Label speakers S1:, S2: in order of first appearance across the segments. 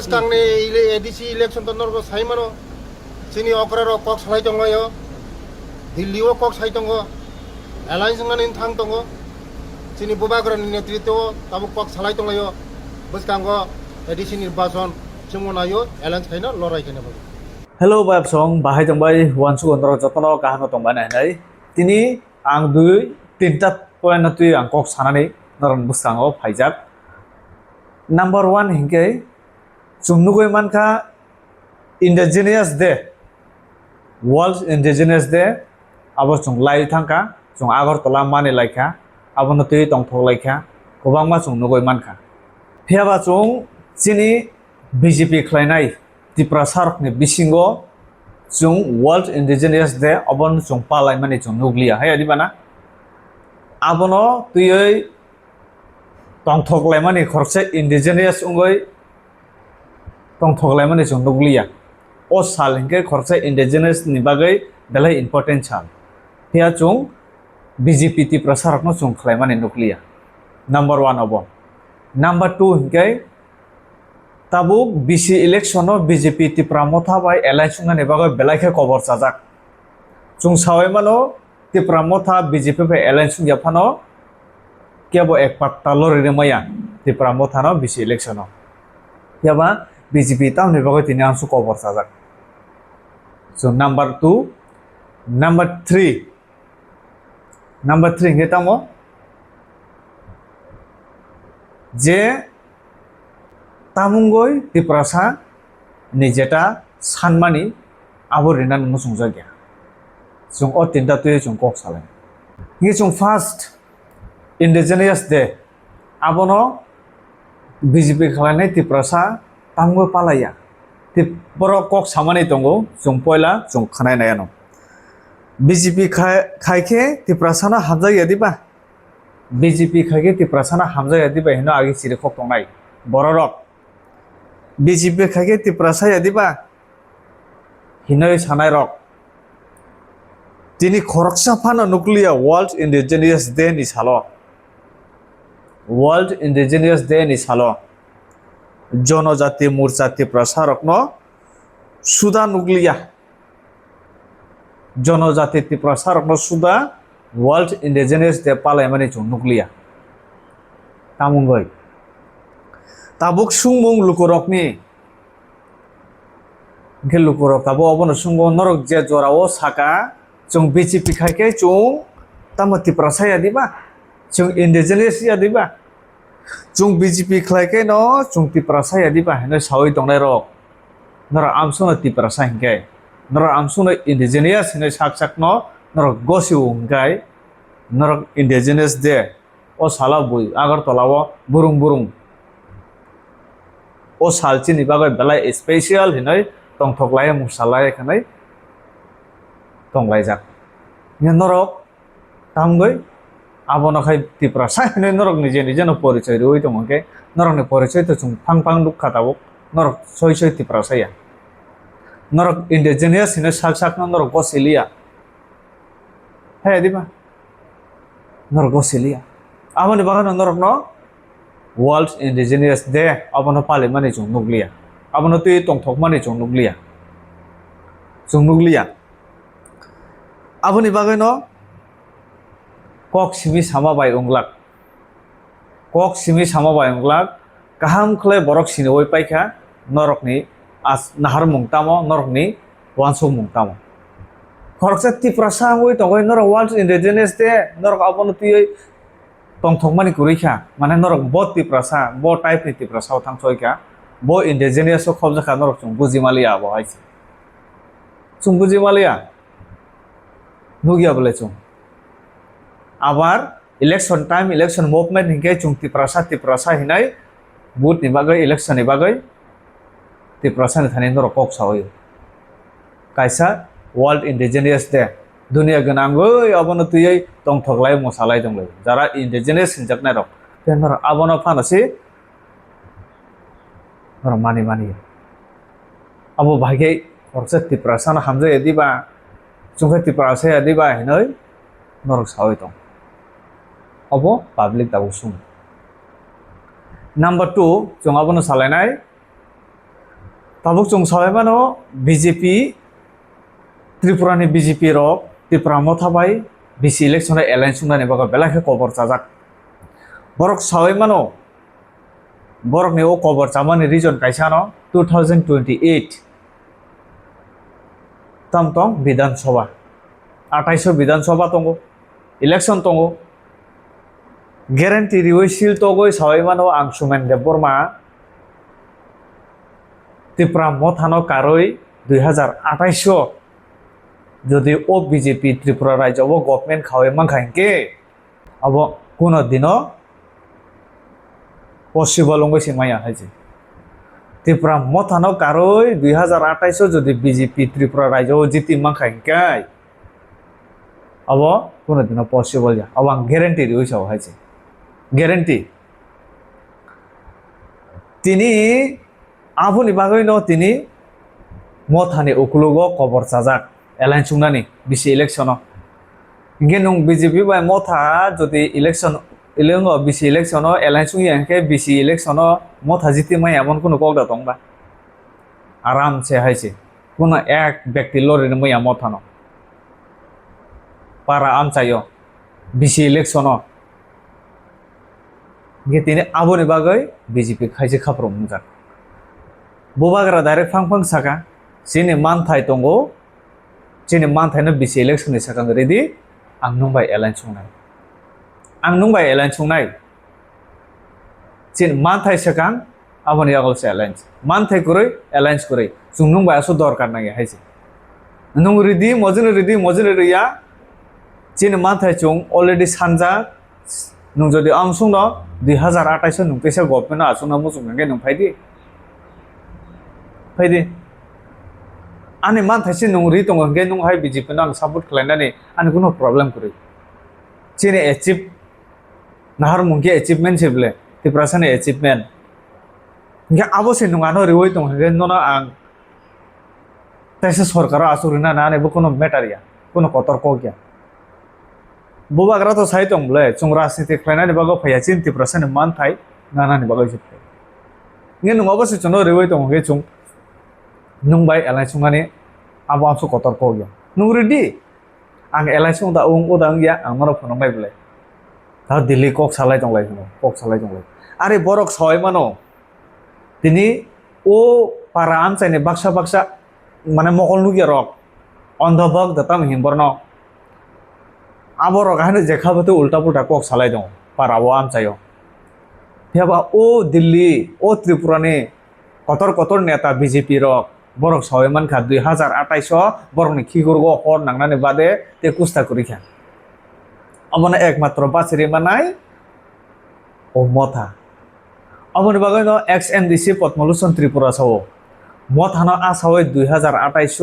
S1: Kang ni edisi election tonor ko sai mano sini okra ro kok salai tongo yo Delhi o kok sai tongo alliance ngani thang tongo sini bubagro ni netrito tabu kok salai tongo yo bus kango edisi nirbachon chungona yo alliance khaina lorai kene bo
S2: Hello Boy Song bahai tongbai wansu kontrol jotono kahano tongbai nai tini ang dui tinta point na tui ang kok sanani naron buskango phaijak number 1 hingke chumnugoi manka indigenous day world indigenous day abo chung lai thangka chung agartala mani laika abo no tui tongthok laika kobangma chungnugoi manka phiaba chung chini BJP khlainai Tripura sarokni bisingo chung world indigenous day abon chung palai mani chung nuglia hai adibana abono tuyoi tongthok laimani khorse indigenous ungoi tongthok laimani chung nuglia o sal hingke khorse indigenous ni bagai belai important sal thia chung BJP Tripura sarokno chung khlaimani nuglia number 1 abo number 2 hingke tabuk BC election no BJP Tripura motha bai election na nebaga belaike cover sajak chung sawai mano Tripura motha BJP bai election japano kebo ek patta lori maya Tripura motha no BC election no yaba BJP tam nebaga tini ansu cover sajak so number 2 number 3 ngetamo je tamungoi Tripura sa ni jeta sanmani abo rinan musung jagya chung o tinta tuye chung kok salai ngi chung first indigenous day abono BJP khalane Tripura sa tamungoi palaya Tripura kok samani tongo chung poila chung khanai nayano BJP khaike Tripura sa na hamja yadiba BJP khaike Tripura sa na hamja yadiba hino agi sire khok tongnai bororok BJP khaike Tripura sa yadiba hinoi sanai rok tini khoroksa phano nuklia world indigenous day ni salo world indigenous day ni salo jonojati morcha Tripura sa rokno suda nuklia jonojati Tripura sa rokno suda world indigenous day palai mani chung nuklia tamungoi tabuk sungmung lukurokni ke lukurok tabo abono sungmung norok je jorao saka chung BJP khaike chung tamo Tripura sa yadiba chung indigenous yadiba chung BJP khlaike no chung Tripura sa yadiba hene sawai tongnai rok nora amsuna Tripura sa hingke nora amsuna indigenous hene sak no norok gosiu hingkai norok indigenous day o sala bui agartalawo burung o salchi ni bagai belai special hinai tongthoklai musalai khanai tonglai jak ni norok tamgoi abono khai Tripura sa hinai norok nije no porichoy roi tongke norok ni porichoy to chung phang dukha tabuk norok soi Tripura sa ya norok indigenous hinai sak no norok gosilia hai diba norok gosilia amoni bagan norok no World Indigenous Day abono pale mani chung nuklia abono tui tongthok mani chung nuklia aboni bagai no kok simi sama bai unglak kaham khlai borok sinoi paikha norok ni as nahar mungtamo norok ni wansuk mungtamo khoroksa Tripura sa ngoi tongoi norok World Indigenous Day norok abono tui tongthok mani kurikha mane norok bo Tripura sa bo type ni Tripura sa thangsoika bo indigenous o khobjakha norok chung bujimalia abo haisi chung bujimalia nugia bole chung abar election time election movement hingke chung Tripura sa hinai boot ni bagai election ni bagai Tripura sa ni thani norok kok sawai kaisa World Indigenous Day dunia ganangoi abono tuyai tongthoklai mosalai donglai jara indigenous hinjaknai rok tenor abono phanasi nor mani abo bhagai khorsa Tripura sa na hamja yadiba chungkha Tripura sa yadiba hinoi norok sawai tong abo public tabuk sung number 2 chung abono salainai tabuk chung sawai mano BJP Tripura ni BJP rok Tripura mothabai BC election alliance sungnani baga belakhe kobor chajak borok sawai mano borok ni o kobor chamani region kaisa no 2028 tamtong Bidhan Sabha 28 Bidhan Sabha tongo election tongo guarantee rioi sil togoi sawai mano ang Sumen Deb Borma Tripura mothano karoi 2028 যদি ও BJP Tripura রাজ্য ও government খাওয়াই মাংখাইকে আব কোন দিন possible হইছে মাইয়া হয়েছে ত্রিপুরা মথানো কারই 2028 যদি বিজেপি ত্রিপুরা রাজ্য জিতি মাংখাইকে আব কোন দিন পসিবল যা আব আং গ্যারান্টি হইছে হয়েছে গ্যারান্টি তিনি আবুনি বাগৈ ন তিনি মথানি উকুলুগ কবর চাজাক এলাইন সুংনানি বিসি ইলেকশন গেনুং বিজেপি বাই মথা যদি ইলেকশন ইলেঙ্গ বিসি ইলেকশন এলাইন সুংই এনকে বিসি ইলেকশন মথা জিতি মাই এমন কোনো কগদা দংবা আরামসে হাইছে কোন এক ব্যক্তি লড়িনে মাইয়া মথানো পারা আমচাইও বিসি ইলেকশন গে তিনি আবনি বাগৈ বিজেপি খাইছে খাপ্রম মুজাক बोबाग्रा डाइरेक्ट फांफां साका सिनि मानथाय दंगो सिनि मानथायनो बिसि इलेक्शन नि साका रेडी आं नंबाय एलाइन संनाय सिन मानथाय साका आबनि आगलसे एलाइन्स मानथाय कुरै एलाइन्स कुरै जों नंबाय आसो दरकार नागे हायसे नों रेडी मजन रिया सिनि मानथाय जों अलरेडी सानजा नों जदि आमसुंग 2028 नों पेसा गभर्नमेन्ट आसुना मुजुं नागे नों फायदि फायदे आने मानथायसे नंगरि दङ गे नों हाय बिजेपि नां सापर्ट खालायनानै आने कुनो प्रब्लेम करै सिने एचिव नाहार मुंगे एचिवमेन्ट सेबले तिप्रासाने एचिवमेन्ट गे आबोसे नङानो रिवै दङ गे नना आं तैसे सरकार आसुरिना नाने बो कुनो मेटारिया कुनो कतर्क गया बोबाग्रा तो साइ दंले जों राजनीति खालायनानै बागो फैया चिन तिप्रासाने मानथाय नानानि बागो जोबबाय गे नङाबोसे जनो रिवै दङ गे जों नंबाय एलाइन संनानै आबो आमसो कतर्क गया नों रेडी आं एलाइन सं दा उदां गया आं मानो फनबाय बले दा दिल्ली कक सालाय दंलाय आरे बरक सय मानो दिनै ओ पारा आमचाइने बाक्सा माने मकल नुगिया रक अन्धभग दताम हिमबरन आबरक हाने जेखाबते उल्टा पुल्टा कक सालाय दं पाराव आमचायो हेबा ओ दिल्ली ओ त्रिपुरानि कतर नेता बीजेपी रक बरक सय मानखा 2028 बरकनि खिगुरगो हर नांनानै बादे ते कुस्ता करिखा अमने एकमात्र बासिरि मानाय ओ मथा अमने बागैनो एक्स एनडीसी पद्मलोचन त्रिपुरा साव मथानो आसावै 2028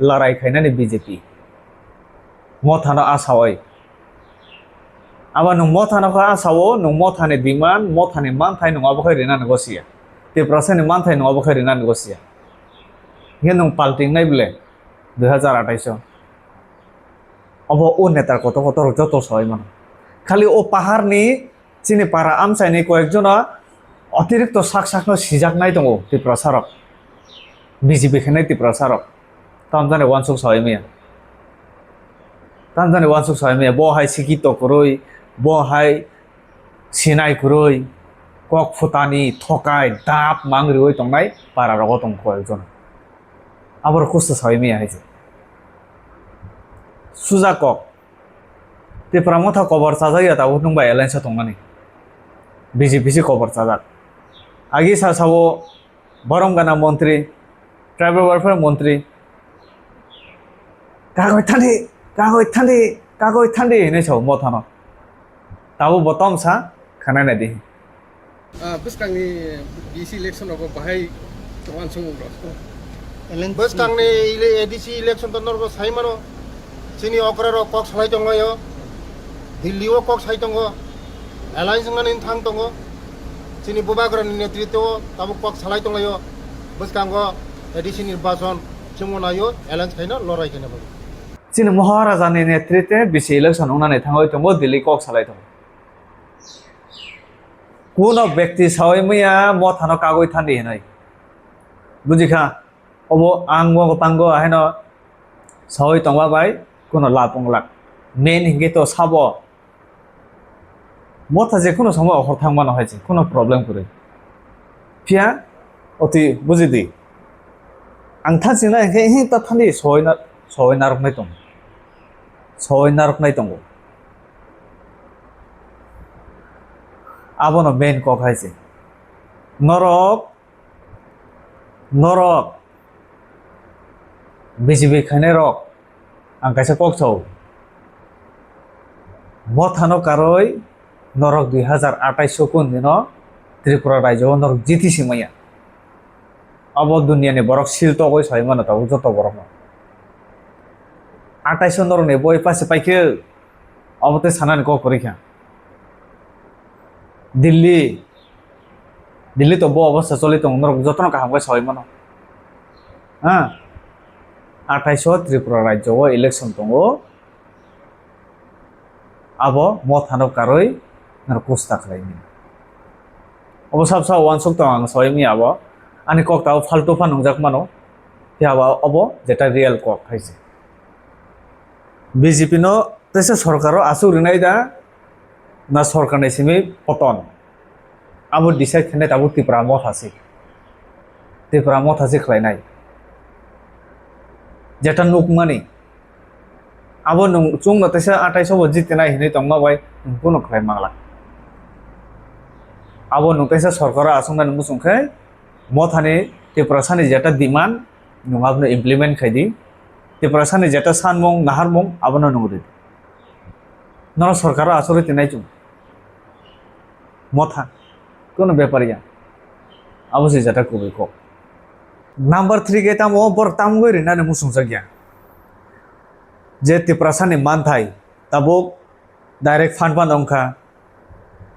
S2: लड़ाई खायनानै बीजेपी मथानो आसावै आबा नं मथानो आसावो नं मथानि डिमान्ड मथानि मानथाय नङाबो खैरिना नगसिया त्रिपुरानि मानथाय नङाबो खैरिना नगसिया गे नों पाल्टिं नाय बले 2028 अब ओ नेतार कत जत सय मान खाली ओ पाहारनि चिनि पारा आमचाइनि कयेकजना अतिरिक्त साकनो सिजाकनाय दङ त्रिपुरा सारक बीजेपि खनाय त्रिपुरा सारक तामजाने वानसुक सयमिया बहाय सिकित करै बहाय सिनाय करै कक फुटानि थकाय दाप मांग्रिवै दंनाय पारा रग दं कयेकजना आबर कुस्ता सयमिया हायजे सुजाक त्रिपुरा मथा कवर चाजाया दाबो नंबा एलाइन्स दंनानै बीजेपी से कवर चाजाक आगे सासावो बरमगाना मंत्री ट्राइबल वेलफेयर मंत्री कागज थान्दी ने छौ मथानो दाबो बतम सा खाना नायदि
S3: बसकांनि बीसी इलेक्शन अब बाहाय तवान संग
S1: बस कांगने एडीसी इलेक्शन तनरगो साइमानो चिनी अकरारो कक सालाय दंगयो दिल्लीओ कक साइ दंगो एलाइन संगानि थां दंगो चिनी बोबाग्रानि नेतृत्व ताबो कक सालाय दंगयो बस कांगो एडीसी निर्वाचन चुमनायो एलाइन खायनो लराय खायनो
S2: चिनी महाराजानि नेतृत्व बीसी इलेक्शन उनानै थाङै दंगो दिल्ली कक सालाय दंगो कोनो व्यक्ति सावै मैया मथानो कागज थान्दी हेनाय বুঝিখা অব আং মগ পাঙ্গ হেন সহই টংবা বাই কোনো লাভ লাখ মেন হিঙ্গে তো সাব মথা যে কোনো সময় অহর থাকবানো হয়েছে কোনো প্রবলেম করে ফিয়া অতি বুঝিদি আং থাকছিনা একে হি তা থানি সহই নারকনাই দं সহই নারকনাই दंगो আবনো মেন কক হাইছে নরক নরক বিজিবি খানে রক আং কাইসা কক ছাও মথানো কারই নরক 2028 কোন দিন ত্রিপুরা রাজ্য নরক জিতি সিমাইয়া অব দুনিয়ানি বরক শিলতো কই ছয় মানে তাও যত বরক 28 নরক নে বই পাশে পাইকে অবতে সানানি কক পরীক্ষা দিল্লি দিল্লি তো বো অবস্থা চলি তো নরক যতন কাহাম কই ছয় মানে হ্যাঁ 28 ত্রিপুরা রাজ্য ইলেকশন দङ আবো মথানো কারই নরক কুস্তা খাইনি অব সাবসা ওয়ানসক তো আং সয়মি আবো আনি কক তাও ফালতু ফান নংজাক মানো হিয়াবা অব যেটা রিয়েল কক খাইছে বিজেপি নো তেসে সরকারও আসু রিনাই দা না সরকার নেসিমি পতন আবো ডিসাইড খানে তাবো ত্রিপুরা মত হাসি খাইনাই যেটা নুকমানি আবো নং চুং না তেসে 28 জিতেনাই হিनै তংमा बाय কোনো খাই মাংলা আবো নুতেসে সরকার আসুংনানি মুসুংখাই মথানি ত্রিপুরা সানি যেটা ডিমান্ড নङाबनो ইমপ্লিমেন্ট খাইদি ত্রিপুরা সানি যেটা সানমং নাহারমং আবনো নংদি নর সরকার আসরে তিনাই চুং মথা কোনো ব্যাপারিয়া আবসি যেটা কবি কক নাম্বার 3 গে তামো বর তামগৈ রিনানি মুসুংসা গিয়া যে ত্রিপুরা সানি মানথাই তাবো ডাইরেক্ট ফান্ড ফান अंखा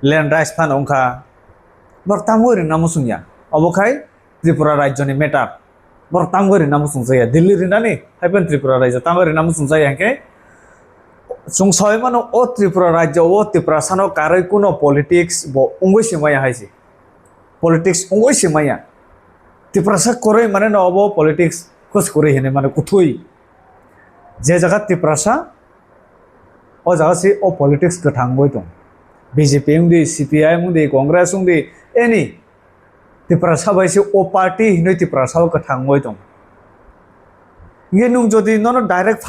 S2: ল্যান্ড রাইস ফান अंखा বর তামগৈ রিনা মুসুংয়া অবখাই ত্রিপুরা রাজ্যনি মেটার বর তামগৈ রিনা মুসুংসায়া দিল্লি রিনানি হাইপেন ত্রিপুরা রাজ্য তামগৈ রিনা মুসুংসায়া হাंके সুংসয় মানো ও ত্রিপুরা রাজ্য ও ত্রিপুরা সানো কারই কোনো পলিটিক্স ব উঙ্গই সিমায়া হাইছে পলিটিক্স উঙ্গই সিমায়া ত্রিপুরা সা করে মানে ন অব পলিটিক্স খোঁজ করে হেনে মানে কুথুই যে জায়গা ত্রিপুরা সা ও জায়গা সে ও পলিটিক্স গঠাंगबोय दं बीजेपी उंदी सीपीआई उंदी कांग्रेस उंदी एनी ত্রিপুরা সা বাইसे ओ पार्टी हिनै त्रिपुरा सा गठांगबोय दं ये नुं जदि नन डाइरेक्ट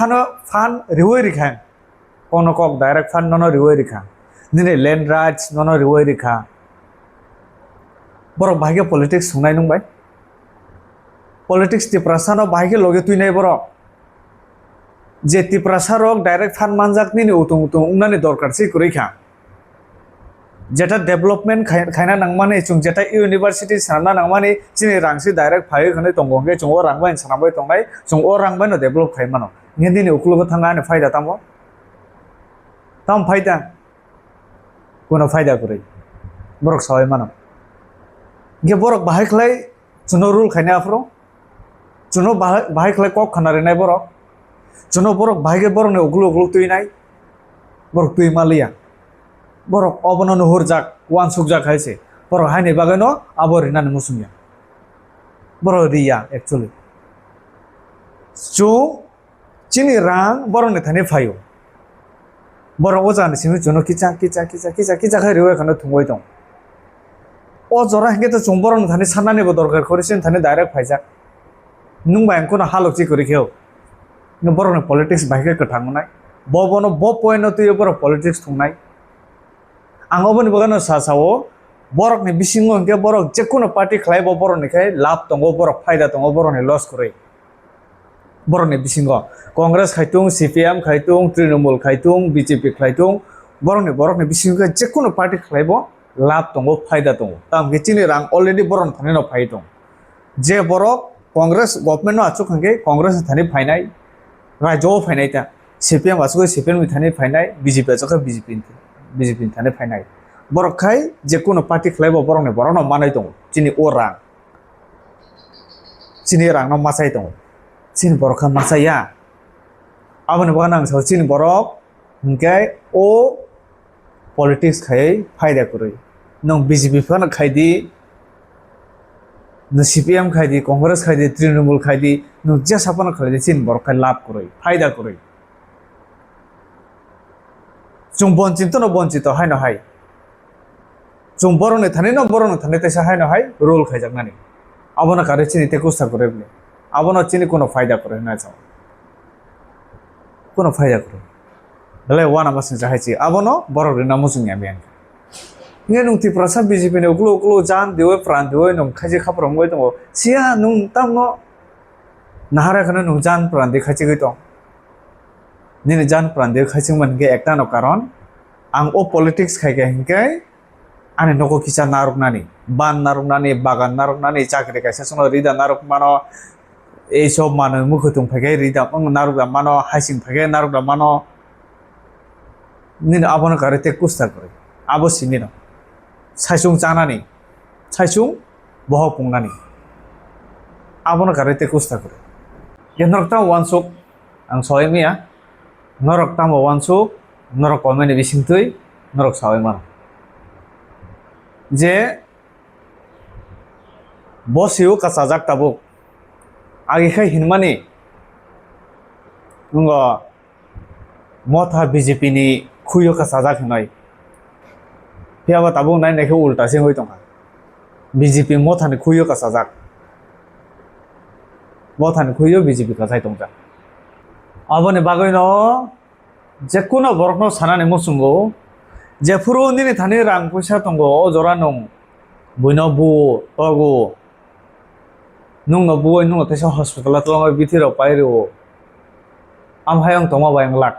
S2: फान रिवै रिखा কোনো কক ডাইরেক্ট ফান্ড নন রিওই রেখা দিনে ল্যান্ড রাইটস নন রিওই রেখা বড় ভাগে পলিটিক্স শুনাই নং ভাই পলিটিক্স ত্রিপুরা সানো ভাগে লগে তুই নাই বড় যে ত্রিপুরা সারক ডাইরেক্ট ফান্ড মানজাক নিনি উতুং উতুং উনানি দরকার সি করেখা যেটা ডেভেলপমেন্ট খাইনা নাংমানে চুং যেটা ইউনিভার্সিটি সানা নাংমানে চিনি রাংসি ডাইরেক্ট ফাइ খনে তंगंगे चुं ओ रांबाय सानाबाय तंनाय चुं ओ रांबाय न डेभेलप खाइमानो निदिनि उकुलबो थांगा ने फायदा तामो ताम फायदा कोनो फायदा करे बरक सवाय मानो गे बरक बाहाय खलाय चुनो रुल खाइना afro चुनो बाहाय खलाय कक खानारे नाय बरक चुनो बरक बाहायगे बरकने उगुल उगुल तुइनाय बरक तुइ मालिया बरक अबनो नुहुर जाक वान सुक जाक हायसे बरक हायने बागैनो आबर हिनाने मुसुमिया बरक रिया एक्चुअली चु चिनि रां बरकने थाने फायो बरक अजाने सिमि चुनो किचा खाय रिवे खाने थुंगय दं ओ जरा हेंगे तो चुं बरकने थाने साननानैबो दरकार करिसिन थाने डाइरेक्ट फायजाक नुं बायंखौनो हालकि करिखेव नो बरकने पलिटिक्स बायके गठांगनाय बबनो ब पॉइंट तुयो बरक पलिटिक्स थुंनाय आंगोबनि बगानो सासावो बरकने बिसिङो हेंगे बरक जेकुनो पार्टी खलायबो बरकनिखाय लाभ दङ बरक फायदा दङ बरकने लस करे बरकने बिसिङो कांग्रेस खायतुं सीपीएम खायतुं तृणमूल खायतुं बीजेपी खायतुं बरकने बिसिङो जेकुनो पार्टी खलायबो लाभ दङ फायदा दङ ताम गेचिनि रां अलरेडी बरकने थाने न फाय दं जे बरक कांग्रेस गभर्नमेन्ट नो आचुक हेंगे कांग्रेस थाने फायनाय राज्यआव फायनाय ता सीपीएम आचुक सीपीएम थाने फायनाय बीजेपी आचुक बीजेपी थाने फायनाय बरकखाय जेकुनो पार्टी खलायबो बरकनो मानाय दं चिनि ओ रां चिनि रांनो मासाय दं चिनि बरकखा मासाया आबोनो बगान आं साव चिनि बरक हेंगे ओ पलिटिक्स खाय फायदा करे नों बीजेपी फान खायदि CPM খাইদি কংগ্রেস খাইদি তৃণমূল খাইদি যে সাপানো খাইদি চিন বরখাই লাভ করে ফায়দা করে जों बंचित न बंचित हाय न हाय जों बरने थाने न बरने थाने तेसा हाय न हाय रोल खाइजाकनानै आबोनो कारे चिनि ते कुस्ता करे बले आबोनो चिनि कोनो फायदा करे ना जाव कोनो फायदा करे बले वाना मासिन जाहायछि आबोनो बररे नामो जोंनिया बेंक ने नुंति प्रसाद बीजेपी ने उग्लो उग्लो जान देवे प्राण देवे नं खाइजे खाफ्रम गय दङ सिया नुं तामनो नाहारा खने नुं जान प्राण दे खाइजे गय दं निने जान प्राण दे खाइजे मनगे एकटा न कारण आं ओ पॉलिटिक्स खाइगे हिंगे आने नको किसा नारुकनानि बान नारुकनानि बागान नारुकनानि चाकरि कायसा सनो रिदा नारुक मानो এই সব মানো মুখতুং ফাইগে রিদা নারুকदा मानो हाइसिं फाइगे नारुकदा मानो निने आबोनो कारेते कुस्ता करे आबो सिनिनो साइसुं जानानि साइसुं बह पुंनानि आबोनो कारेते कुस्ता करे गेनरता वानसुक आं सयमिया नरक तामो वानसुक नरक कमेनि बिसिंतै नरक सावैमान जे बसिउ कासाजाक ताबुक आगिखाय हिनमानि नंगो मथा बीजेपी नि खुयो कासाजाक हिनय फियाबा ताबुक नायनायखौ उल्टासो होय दंहा बीजेपी मथानि खुयो कासाजाक मथानि खुयो बीजेपी कासाय दंजा आबोनि बागैनो जेकुनो बरखनो सानानै मुसुंगो जे फुरुनिनि थानि रां पैसा दंगो अजरा नं बयनो बु तगो नुंनो बुय नुंनो तेसा हस्पिटाल तलंग बिथिराव पाइरो आमहाय आं तमा बायं लाख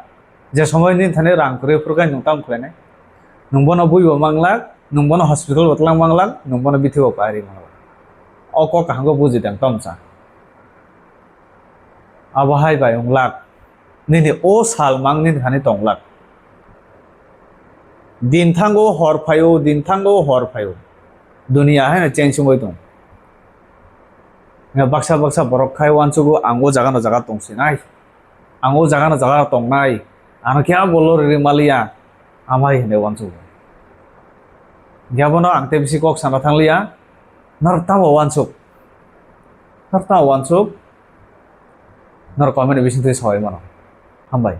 S2: जे समयनि थानि रां करे फुरगाय नुंताम खलायनाय नुंबनो बुयबो मांलाक नुंबनो हस्पिटाल बतलां मांलाक नुंबनो बिथिराव पाइरि मांलाक अक काहांगो बुजिदों तमसा आबहाय बायं लाख निने ओ साल मांगनि थानि तंलाक दिन थांगो हर फायो दुनिया है चेंज होय दं बाक्सा बाक्सा बरक खाय वानसुगो आंगो जागानो जागा तंसिनाय आंगो जागानो जागा तंनाय आनो क्या बोलो रे मालिया आमाय हेने वानसुगो ग्याबनो आंते बिसि कक साना थांलिया नरता वानसुग नर कमेन्ट बिसिंतै सहाय मानो हामबाय।